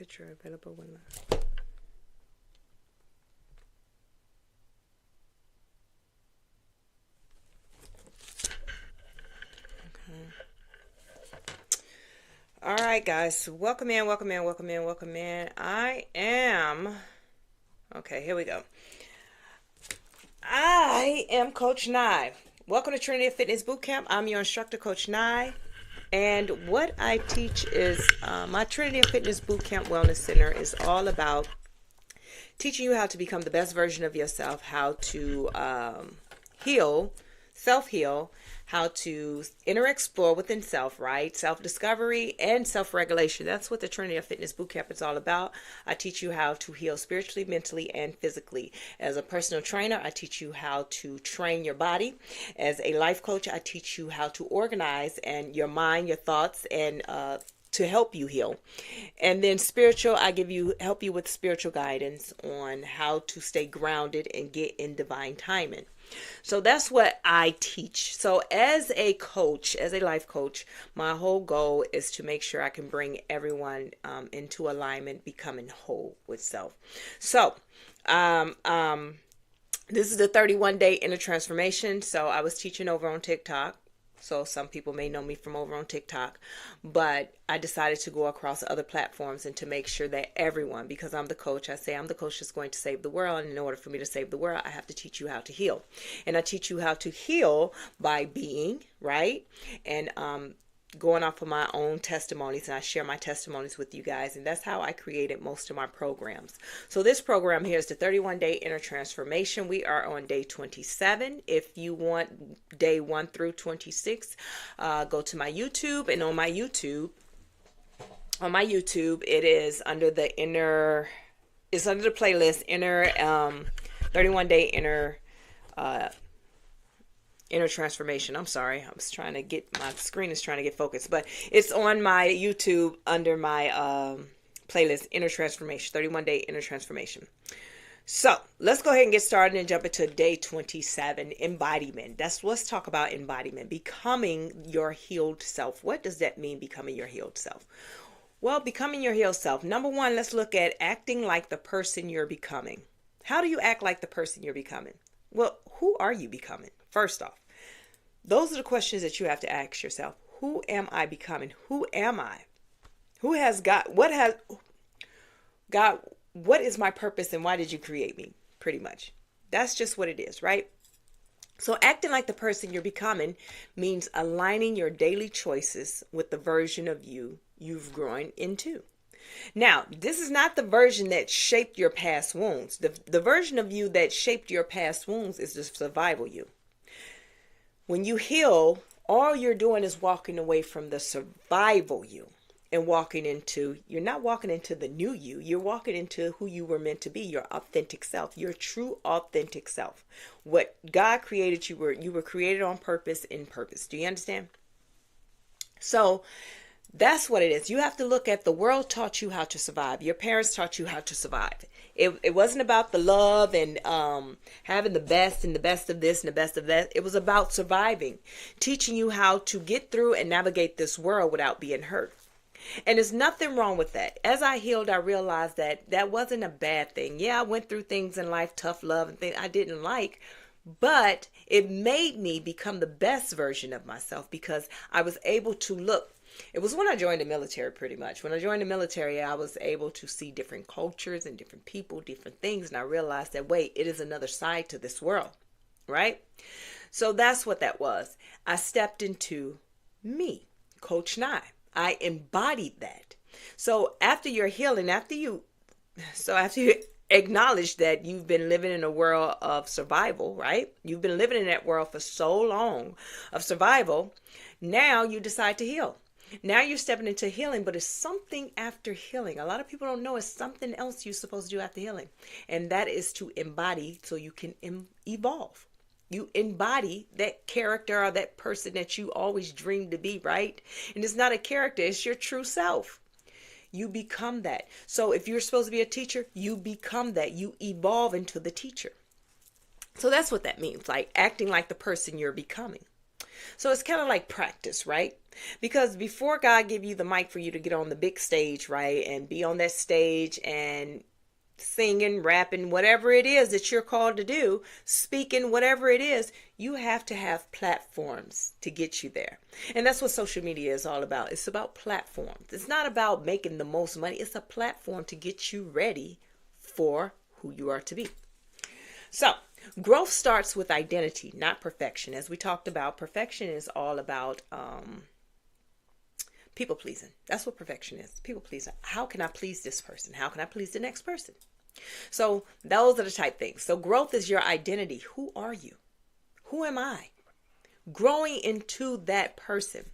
picture available when All right, guys. Welcome in, welcome in, welcome in, welcome in. Okay, here we go. I am Coach Nye. Welcome to Trinity Fitness Bootcamp. I'm your instructor, Coach Nye. And what I teach is my Trinity Fitness Bootcamp Wellness Center is all about teaching you how to become the best version of yourself, how to heal, self-heal, how to inner explore within self, right? Self-discovery and self-regulation. That's what the Trinity of Fitness Bootcamp is all about. I teach you how to heal spiritually, mentally, and physically. As a personal trainer, I teach you how to train your body. As a life coach, I teach you how to organize and your mind, your thoughts, and to help you heal. And then spiritual, help you with spiritual guidance on how to stay grounded and get in divine timing. So that's what I teach. So as a coach, as a life coach, my whole goal is to make sure I can bring everyone into alignment, becoming whole with self. So this is the 31-day inner transformation. So I was teaching over on TikTok. So some people may know me from over on TikTok, but I decided to go across other platforms and to make sure that everyone, because I'm the coach, I say I'm the coach that's going to save the world. And in order for me to save the world, I have to teach you how to heal. And I teach you how to heal by being, right? And going off of my own testimonies, and I share my testimonies with you guys, and that's how I created most of my programs. So this program here is the 31-day inner transformation. We are on day 27. If you want day 1 through 26, go to my YouTube, and on my YouTube it is under the playlist inner 31-day inner transformation. I'm sorry. I was trying to get, my screen is trying to get focused, but it's on my YouTube under my playlist, Inner Transformation, 31-day Inner Transformation. So let's go ahead and get started and jump into day 27, embodiment. Let's talk about embodiment, becoming your healed self. What does that mean, becoming your healed self? Well, becoming your healed self. Number one, let's look at acting like the person you're becoming. How do you act like the person you're becoming? Well, who are you becoming? First off, those are the questions that you have to ask yourself. Who am I becoming? Who am I? What is my purpose and why did you create me? Pretty much. That's just what it is, right? So acting like the person you're becoming means aligning your daily choices with the version of you've grown into. Now, this is not the version that shaped your past wounds. The version of you that shaped your past wounds is the survival you. When you heal, all you're doing is walking away from the survival you and you're not walking into the new you. You're walking into who you were meant to be, your authentic self, your true authentic self. What God created you were created on purpose, in purpose. Do you understand? So that's what it is. You have to look at the world taught you how to survive. Your parents taught you how to survive. It wasn't about the love and having the best and the best of this and the best of that. It was about surviving, teaching you how to get through and navigate this world without being hurt. And there's nothing wrong with that. As I healed, I realized that wasn't a bad thing. Yeah, I went through things in life, tough love and things I didn't like, but it made me become the best version of myself because I was able to look. It was when I joined the military, pretty much. When I joined the military, I was able to see different cultures and different people, different things. And I realized that, wait, it is another side to this world, right? So that's what that was. I stepped into me, Coach Nye. I embodied that. So after your healing, after you acknowledge that you've been living in a world of survival, right? You've been living in that world for so long of survival. Now you decide to heal. Now you're stepping into healing, but it's something after healing. A lot of people don't know it's something else you're supposed to do after healing. And that is to embody so you can evolve. You embody that character or that person that you always dreamed to be, right? And it's not a character, it's your true self. You become that. So if you're supposed to be a teacher, you become that. You evolve into the teacher. So that's what that means, like acting like the person you're becoming. So it's kind of like practice, right? Because before God give you the mic for you to get on the big stage, right, and be on that stage and singing, rapping, whatever it is that you're called to do, speaking, whatever it is, you have to have platforms to get you there. And that's what social media is all about. It's about platforms. It's not about making the most money. It's a platform to get you ready for who you are to be. So, growth starts with identity, not perfection. As we talked about, perfection is all about people pleasing. That's what perfection is. People pleasing. How can I please this person? How can I please the next person? So those are the type things. So growth is your identity. Who are you? Who am I? Growing into that person.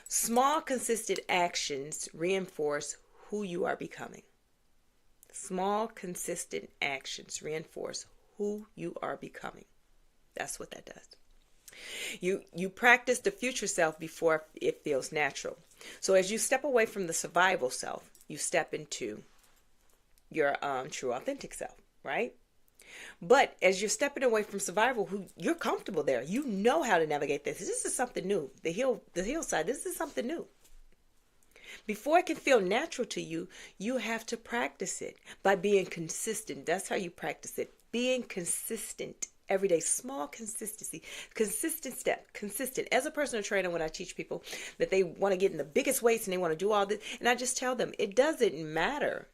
Small, consistent actions reinforce who you are becoming. Small, consistent actions reinforce who you are becoming. That's what that does. You practice the future self before it feels natural. So as you step away from the survival self, you step into your true authentic self, right? But as you're stepping away from survival, you're comfortable there. You know how to navigate this. This is something new. The hillside, this is something new. Before it can feel natural to you, you have to practice it by being consistent. That's how you practice it. Being consistent every day, small consistency, consistent step, consistent. As a personal trainer, when I teach people that they want to get in the biggest weights and they want to do all this, and I just tell them, it doesn't matter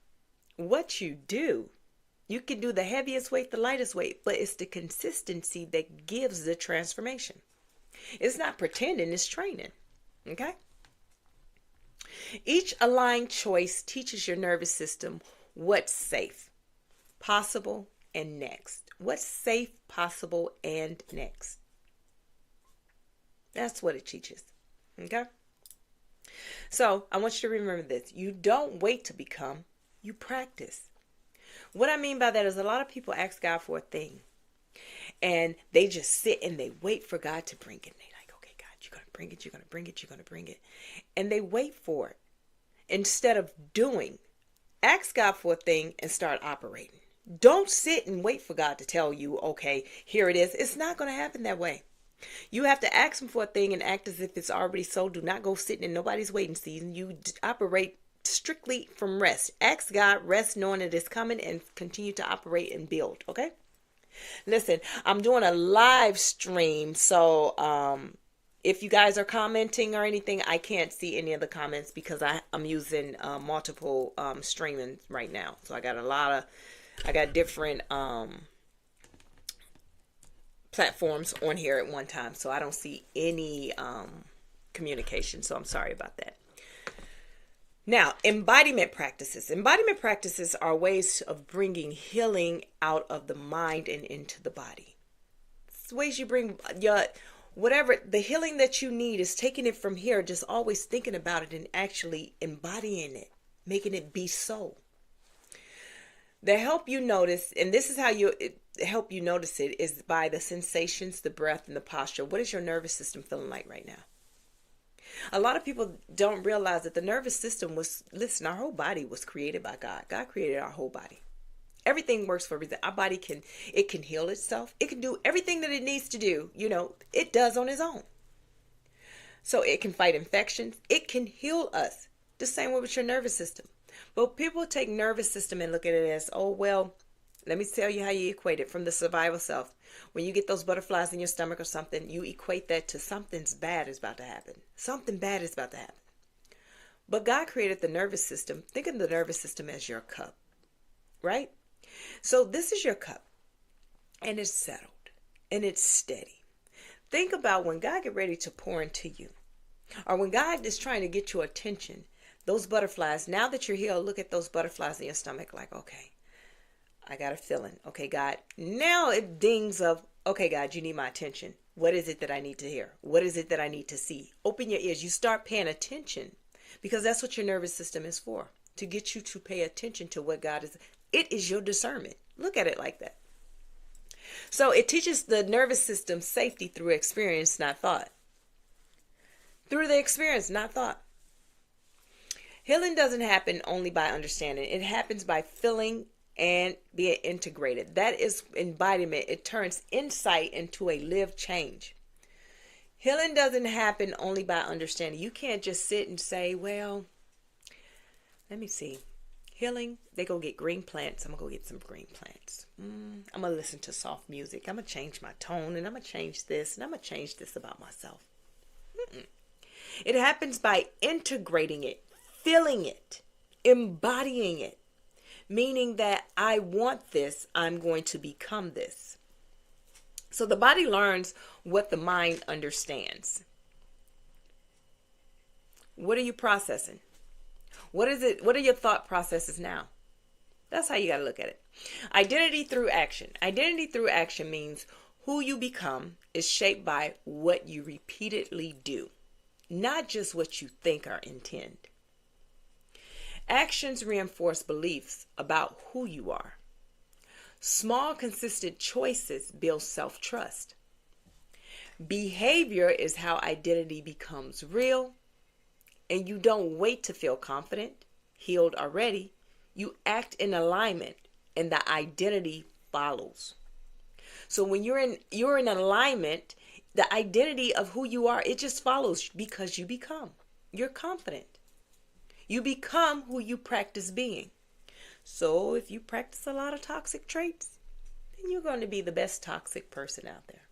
what you do. You can do the heaviest weight, the lightest weight, but it's the consistency that gives the transformation. It's not pretending, it's training. Okay? Each aligned choice teaches your nervous system what's safe, possible, and next. What's safe, possible, and next. That's what it teaches. Okay? So, I want you to remember this. You don't wait to become, you practice. What I mean by that is a lot of people ask God for a thing. And they just sit and they wait for God to bring it. And they're like, okay, God, you're going to bring it, you're going to bring it, you're going to bring it. And they wait for it. Instead of doing, ask God for a thing and start operating. Don't sit and wait for God to tell you, okay, here it is. It's not going to happen that way. You have to ask him for a thing and act as if it's already so. Do not go sitting in nobody's waiting season. You operate strictly from rest. Ask God, rest knowing that it's coming, and continue to operate and build. Okay? Listen, I'm doing a live stream. So if you guys are commenting or anything, I can't see any of the comments because I'm using multiple streaming right now. So I got different platforms on here at one time, so I don't see any communication, so I'm sorry about that. Now, embodiment practices. Embodiment practices are ways of bringing healing out of the mind and into the body. It's ways you bring whatever the healing that you need is taking it from here, just always thinking about it and actually embodying it, making it be so. They help you notice, and this is how help you notice it, is by the sensations, the breath, and the posture. What is your nervous system feeling like right now? A lot of people don't realize that the nervous system our whole body was created by God. God created our whole body. Everything works for everything. Our body can heal itself. It can do everything that it needs to do. It does on its own. So it can fight infections. It can heal us. The same way with your nervous system. But people take nervous system and look at it as, oh, well, let me tell you how you equate it from the survival self. When you get those butterflies in your stomach or something, you equate that to something's bad is about to happen. Something bad is about to happen. But God created the nervous system. Think of the nervous system as your cup, right? So this is your cup, and it's settled, and it's steady. Think about when God get ready to pour into you, or when God is trying to get your attention. Those butterflies, now that you're healed, look at those butterflies in your stomach like, okay, I got a feeling. Okay, God. Now it dings of, okay, God, you need my attention. What is it that I need to hear? What is it that I need to see? Open your ears. You start paying attention because that's what your nervous system is for, to get you to pay attention to what God is. It is your discernment. Look at it like that. So it teaches the nervous system safety through experience, not thought. Through the experience, not thought. Healing doesn't happen only by understanding. It happens by feeling and being integrated. That is embodiment. It turns insight into a lived change. Healing doesn't happen only by understanding. You can't just sit and say, well, let me see. Healing, they go get green plants. I'm going to go get some green plants. I'm going to listen to soft music. I'm going to change my tone, and I'm going to change this, and I'm going to change this about myself. It happens by integrating it, feeling it, embodying it, meaning that I want this, I'm going to become this. So the body learns what the mind understands. What are you processing? What is it? What are your thought processes now? That's how you got to look at it. Identity through action. Identity through action means who you become is shaped by what you repeatedly do, not just what you think or intend. Actions reinforce beliefs about who you are. Small, consistent choices build self-trust. Behavior is how identity becomes real, and you don't wait to feel confident, healed, or ready. You act in alignment, and the identity follows. So when you're in alignment, the identity of who you are, it just follows because you become. You're confident. You become who you practice being. So if you practice a lot of toxic traits, then you're going to be the best toxic person out there.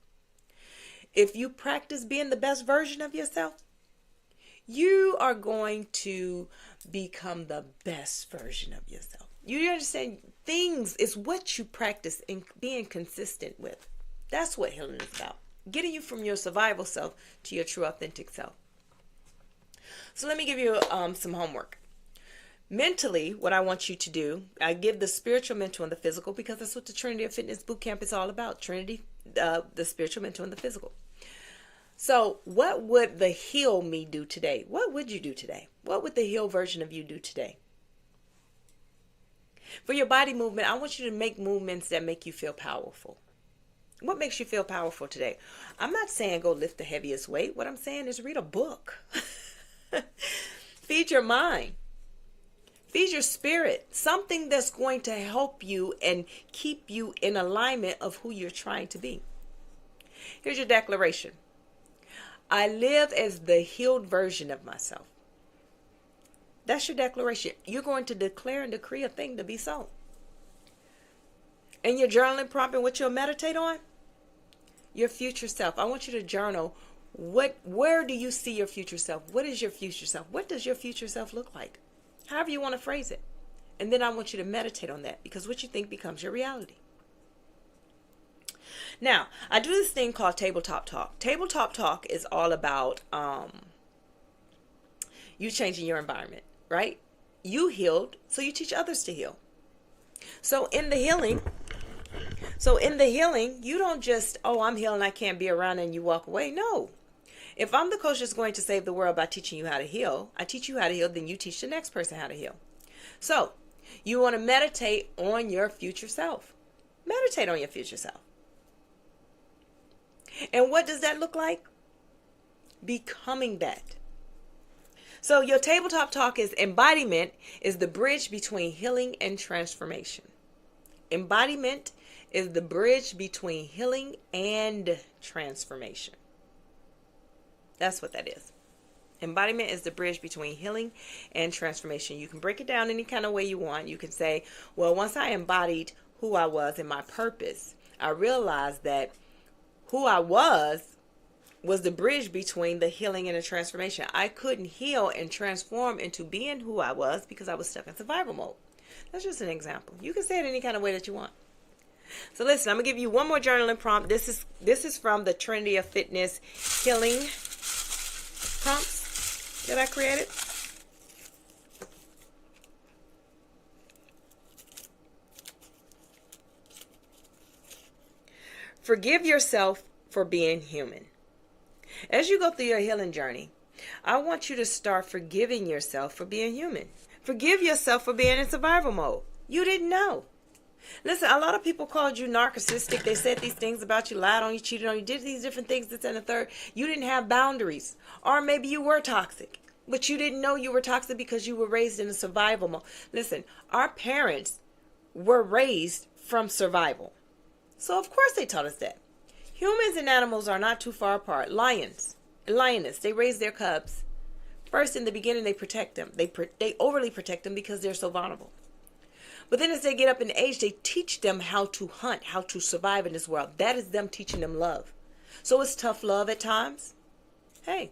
If you practice being the best version of yourself, you are going to become the best version of yourself. You understand? Things is what you practice and being consistent with. That's what healing is about. Getting you from your survival self to your true authentic self. So let me give you some homework. Mentally, what I want you to do, I give the spiritual, mental, and the physical because that's what the Trinity of Fitness Bootcamp is all about. Trinity, the spiritual, mental, and the physical. So what would the heal me do today? What would you do today? What would the heal version of you do today? For your body movement, I want you to make movements that make you feel powerful. What makes you feel powerful today? I'm not saying go lift the heaviest weight. What I'm saying is read a book. Feed your mind. Feed your spirit. Something that's going to help you and keep you in alignment of who you're trying to be. Here's your declaration. I live as the healed version of myself. That's your declaration. You're going to declare and decree a thing to be so. And your journaling prompt and what you'll meditate on? Your future self. I want you to journal. Where do you see your future self? What is your future self? What does your future self look like? However you want to phrase it. And then I want you to meditate on that because what you think becomes your reality. Now, I do this thing called Tabletop Talk. Tabletop Talk is all about you changing your environment, right? You healed, so you teach others to heal. So in the healing, you don't just, oh, I'm healing, I can't be around, and you walk away. No. If I'm the coach that's going to save the world by teaching you how to heal, I teach you how to heal, then you teach the next person how to heal. So you want to meditate on your future self. Meditate on your future self. And what does that look like? Becoming that. So your tabletop talk is embodiment is the bridge between healing and transformation. Embodiment is the bridge between healing and transformation. That's what that is. Embodiment is the bridge between healing and transformation. You can break it down any kind of way you want. You can say, well, once I embodied who I was and my purpose, I realized that who I was the bridge between the healing and the transformation. I couldn't heal and transform into being who I was because I was stuck in survival mode. That's just an example. You can say it any kind of way that you want. So listen, I'm going to give you one more journaling prompt. This is from the Trinity of Fitness Healing prompts that I created. Forgive yourself for being human. As you go through your healing journey, I want you to start forgiving yourself for being human. Forgive yourself for being in survival mode. You didn't know. Listen, a lot of people called you narcissistic. They said these things about you, lied on you, cheated on you, did these different things, this and the third. You didn't have boundaries. Or maybe you were toxic, but you didn't know you were toxic because you were raised in a survival mode. Listen, our parents were raised from survival. So of course they taught us that. Humans and animals are not too far apart. Lions. lioness, they raise their cubs. First, in the beginning, they protect them. They overly protect them because they're so vulnerable. But then as they get up in age, they teach them how to hunt, how to survive in this world. That is them teaching them love. So it's tough love at times. Hey.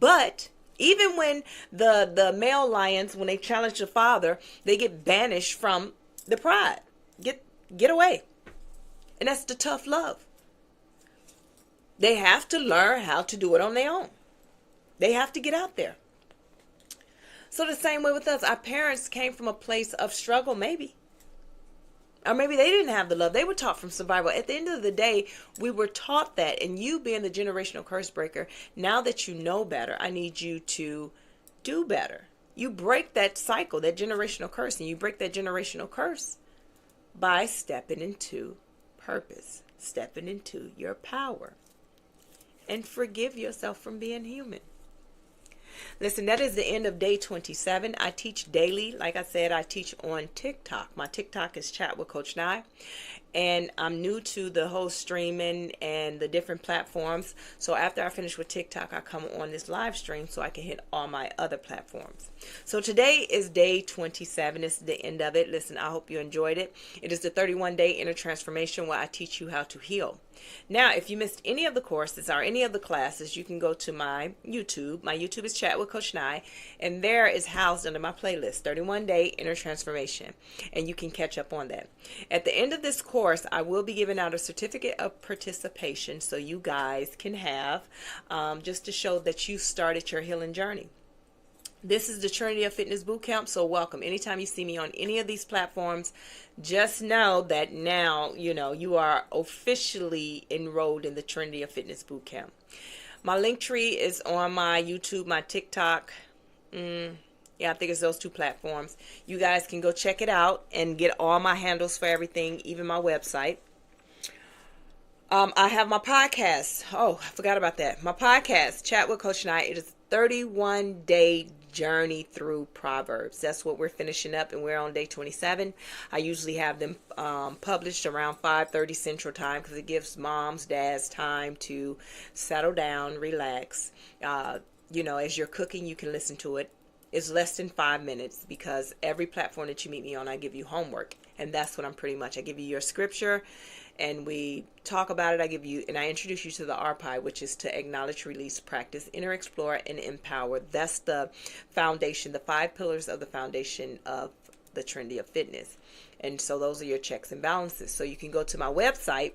But even when the male lions, when they challenge the father, they get banished from the pride. Get away. And that's the tough love. They have to learn how to do it on their own. They have to get out there. So the same way with us. Our parents came from a place of struggle, maybe. Or maybe they didn't have the love. They were taught from survival. At the end of the day, we were taught that. And you being the generational curse breaker, now that you know better, I need you to do better. You break that cycle, that generational curse. And you break that generational curse by stepping into purpose. Stepping into your power. And forgive yourself from being human. Listen, that is the end of day 27. I teach daily. Like I said, I teach on TikTok. My TikTok is Chat with Coach Nye. And I'm new to the whole streaming and the different platforms. So after I finish with TikTok, I come on this live stream so I can hit all my other platforms. So today is day 27. It's the end of it. Listen, I hope you enjoyed it. It is the 31-day inner transformation where I teach you how to heal. Now, if you missed any of the courses or any of the classes, you can go to my YouTube. My YouTube is Chat with Coach Nye, and there is housed under my playlist, 31-Day Inner Transformation, and you can catch up on that. At the end of this course, I will be giving out a certificate of participation so you guys can have, just to show that you started your healing journey. This is the Trinity of Fitness Bootcamp, so welcome. Anytime you see me on any of these platforms, just know that now, you are officially enrolled in the Trinity of Fitness Bootcamp. My link tree is on my YouTube, my TikTok. Yeah, I think it's those two platforms. You guys can go check it out and get all my handles for everything, even my website. I have my podcast. Oh, I forgot about that. My podcast, Chat with Coach Nye. It is 31-day journey through Proverbs. That's what we're finishing up, and we're on day 27. I usually have them published around 5:30 Central Time because it gives moms, dads time to settle down, relax. As you're cooking, you can listen to it. It's less than 5 minutes because every platform that you meet me on, I give you homework, and that's what I'm pretty much. I give you your scripture, and we talk about it. I introduce you to the RPI, which is to acknowledge, release, practice, inner, explore, and empower. That's the foundation, the 5 pillars of the foundation of the Trinity of Fitness. And so those are your checks and balances. So you can go to my website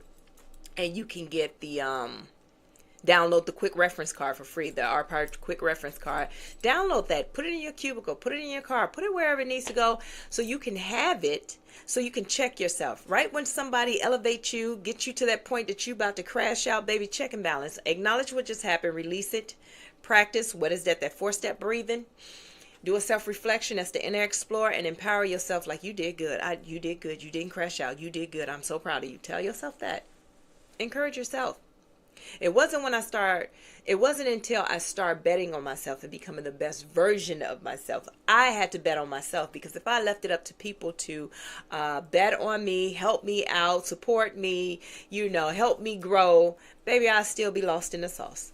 and you can get the download the quick reference card for free, the RPI quick reference card. Download that, put it in your cubicle, put it in your car, put it wherever it needs to go so you can have it, so you can check yourself. Right when somebody elevates you, get you to that point that you about to crash out, baby, check and balance. Acknowledge what just happened, release it, practice. What is that 4-step breathing? Do a self-reflection. That's the inner explore, and empower yourself like you did good. You did good. You didn't crash out. You did good. I'm so proud of you. Tell yourself that. Encourage yourself. It wasn't until I started betting on myself and becoming the best version of myself. I had to bet on myself, because if I left it up to people to bet on me, help me out, support me, help me grow, baby, I'd still be lost in the sauce.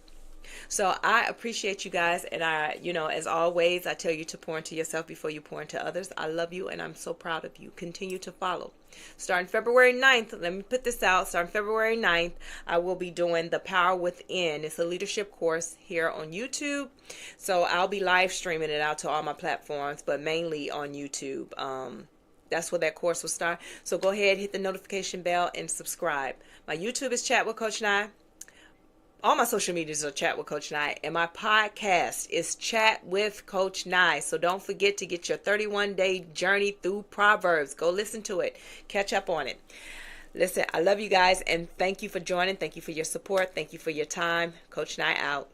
So I appreciate you guys. And as always, I tell you to pour into yourself before you pour into others. I love you, and I'm so proud of you. Continue to follow. Starting February 9th, let me put this out. Starting February 9th, I will be doing The Power Within. It's a leadership course here on YouTube. So I'll be live streaming it out to all my platforms, but mainly on YouTube. That's where that course will start. So go ahead, hit the notification bell, and subscribe. My YouTube is Chat with Coach Nye. All my social medias are Chat with Coach Nye, and my podcast is Chat with Coach Nye. So don't forget to get your 31-day journey through Proverbs. Go listen to it. Catch up on it. Listen, I love you guys, and thank you for joining. Thank you for your support. Thank you for your time. Coach Nye out.